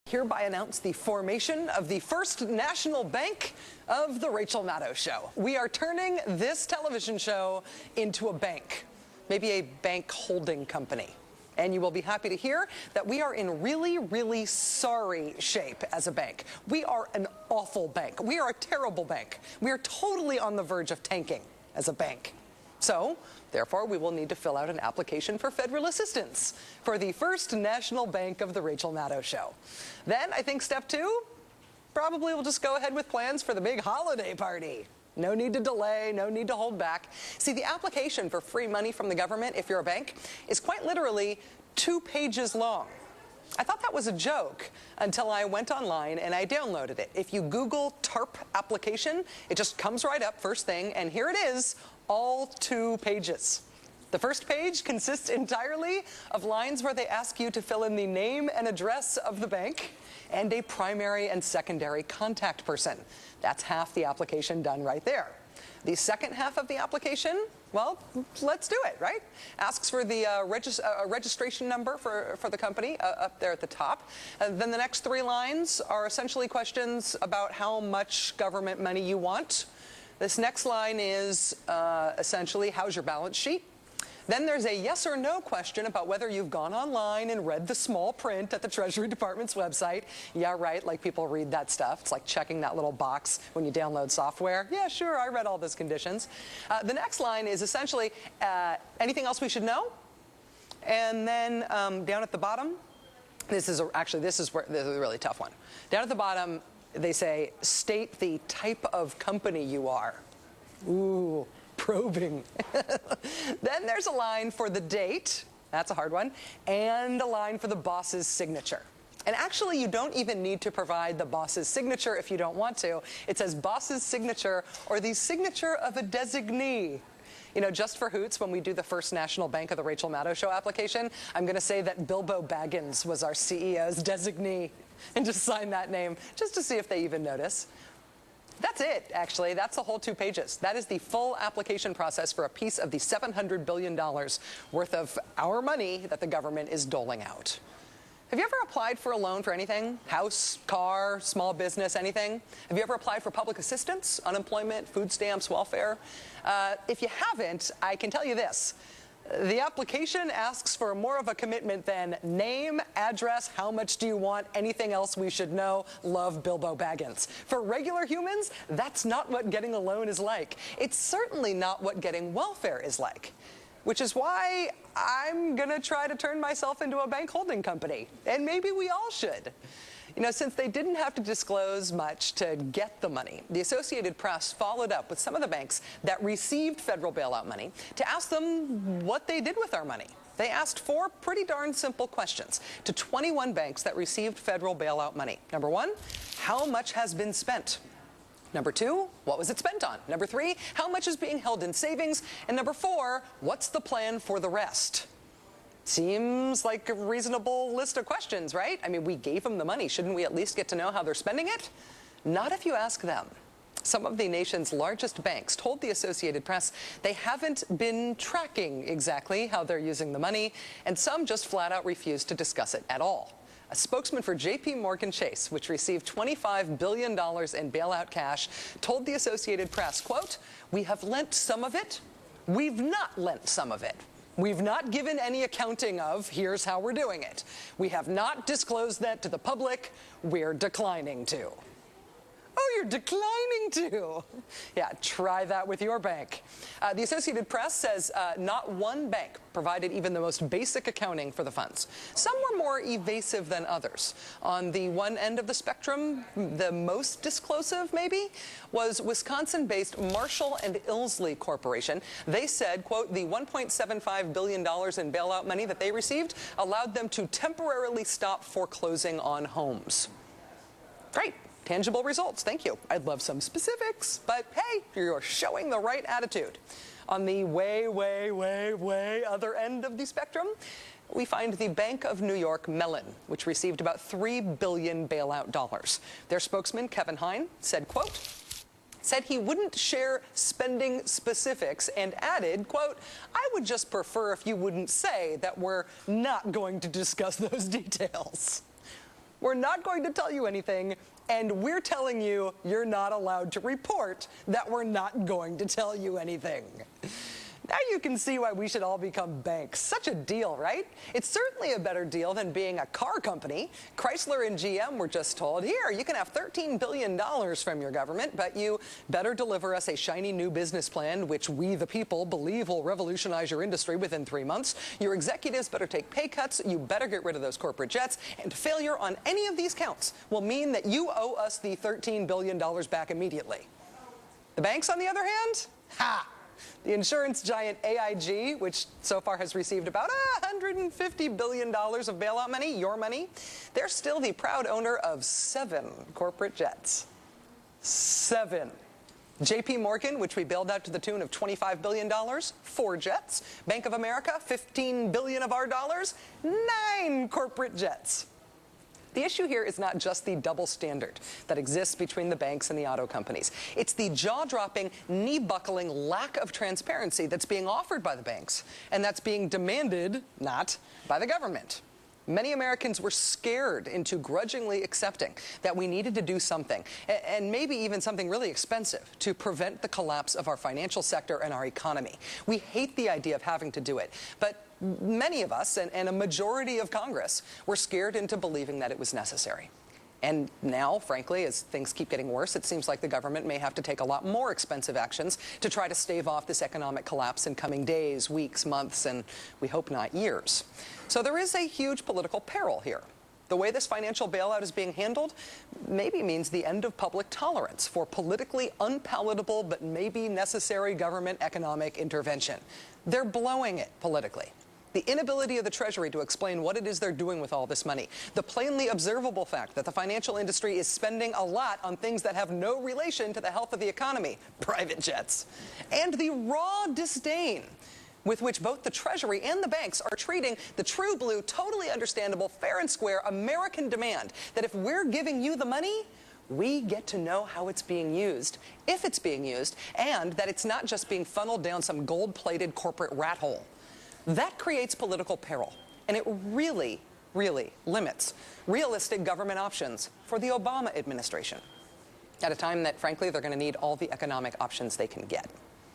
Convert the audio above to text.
Hereby announce the formation of the first national bank of the Rachel Maddow Show. We are turning this television show into a bank, maybe a bank holding company. And you will be happy to hear that we are in really, really sorry shape as a bank. We are an awful bank. We are a terrible bank. We are totally on the verge of tanking as a bank. So, therefore, we will need to fill out an application for federal assistance for the first national bank of the Rachel Maddow Show. Then, I think step two, probably we'll just go ahead with plans for the big holiday party. No need to delay, no need to hold back. See, the application for free money from the government, if you're a bank, is quite literally 2 pages long. I thought that was a joke until I went online and I downloaded it. If you Google TARP application, it just comes right up first thing, and here it is, all 2 pages. The first page consists entirely of lines where they ask you to fill in the name and address of the bank and a primary and secondary contact person. That's half the application done right there. The second half of the application, well, let's do it, right? Asks for the registration number for the company up there at the top. Then the next 3 lines are essentially questions about how much government money you want. This next line is essentially, how's your balance sheet? Then there's a yes or no question about whether you've gone online and read the small print at the Treasury Department's website. Yeah, right, like people read that stuff. It's like checking that little box when you download software. Yeah, sure, I read all those conditions. The next line is essentially, anything else we should know? And then down at the bottom, this is a really tough one. Down at the bottom, they say, state the type of company you are. Ooh. Probing. Then there's a line for the date, that's a hard one, and a line for the boss's signature. And actually, you don't even need to provide the boss's signature if you don't want to. It says boss's signature or the signature of a designee. You know, just for hoots, when we do the first national bank of the Rachel Maddow Show application, I'm going to say that Bilbo Baggins was our CEO's designee and just sign that name just to see if they even notice. That's it, actually. That's the whole 2 pages. That is the full application process for a piece of the $700 billion worth of our money that the government is doling out. Have you ever applied for a loan for anything? House, car, small business, anything? Have you ever applied for public assistance, unemployment, food stamps, welfare? If you haven't, I can tell you this. The application asks for more of a commitment than name, address, how much do you want, anything else we should know, love Bilbo Baggins. For regular humans, that's not what getting a loan is like. It's certainly not what getting welfare is like, which is why I'm going to try to turn myself into a bank holding company, and maybe we all should. You know, since they didn't have to disclose much to get the money, the Associated Press followed up with some of the banks that received federal bailout money to ask them what they did with our money. They asked 4 pretty darn simple questions to 21 banks that received federal bailout money. Number 1, how much has been spent? Number 2, what was it spent on? Number 3, how much is being held in savings? And number 4, what's the plan for the rest? Seems like a reasonable list of questions, right? I mean, we gave them the money. Shouldn't we at least get to know how they're spending it? Not if you ask them. Some of the nation's largest banks told the Associated Press they haven't been tracking exactly how they're using the money, and some just flat out refused to discuss it at all. A spokesman for J.P. Chase, which received $25 billion in bailout cash, told the Associated Press, quote, "We have lent some of it. We've not lent some of it. We've not given any accounting of, here's how we're doing it. We have not disclosed that to the public. We're declining to." Oh, you're declining to. Yeah, try that with your bank. The Associated Press says not one bank provided even the most basic accounting for the funds. Some were more evasive than others. On the one end of the spectrum, the most disclosive, maybe, was Wisconsin-based Marshall and Ilsley Corporation. They said, quote, the $1.75 billion in bailout money that they received allowed them to temporarily stop foreclosing on homes. Great. Tangible results, thank you. I'd love some specifics, but hey, you're showing the right attitude. On the way other end of the spectrum, we find the Bank of New York Mellon, which received about $3 billion bailout dollars. Their spokesman, Kevin Hine, said, quote, said he wouldn't share spending specifics and added, quote, "I would just prefer if you wouldn't say that we're not going to discuss those details." We're not going to tell you anything, and we're telling you you're not allowed to report that we're not going to tell you anything. Now you can see why we should all become banks. Such a deal, right? It's certainly a better deal than being a car company. Chrysler and GM were just told, here, you can have $13 billion from your government, but you better deliver us a shiny new business plan, which we, the people, believe will revolutionize your industry within 3 months. Your executives better take pay cuts. You better get rid of those corporate jets. And failure on any of these counts will mean that you owe us the $13 billion back immediately. The banks, on the other hand, ha! The insurance giant AIG, which so far has received about $150 billion of bailout money, your money, they're still the proud owner of 7 corporate jets. 7. JP Morgan, which we bailed out to the tune of $25 billion, 4 jets. Bank of America, $15 billion of our dollars, 9 corporate jets. The issue here is not just the double standard that exists between the banks and the auto companies. It's the jaw-dropping, knee-buckling lack of transparency that's being offered by the banks, and that's being demanded not by the government. Many Americans were scared into grudgingly accepting that we needed to do something, and maybe even something really expensive, to prevent the collapse of our financial sector and our economy. We hate the idea of having to do it, but many of us, and a majority of Congress, were scared into believing that it was necessary. And now, frankly, as things keep getting worse, it seems like the government may have to take a lot more expensive actions to try to stave off this economic collapse in coming days, weeks, months, and we hope not years. So there is a huge political peril here. The way this financial bailout is being handled maybe means the end of public tolerance for politically unpalatable but maybe necessary government economic intervention. They're blowing it politically. The inability of the Treasury to explain what it is they're doing with all this money. The plainly observable fact that the financial industry is spending a lot on things that have no relation to the health of the economy, private jets. And the raw disdain with which both the Treasury and the banks are treating the true blue, totally understandable, fair and square American demand that if we're giving you the money, we get to know how it's being used, if it's being used, and that it's not just being funneled down some gold-plated corporate rat hole. That creates political peril, and it really, really limits realistic government options for the Obama administration at a time that, frankly, they're going to need all the economic options they can get.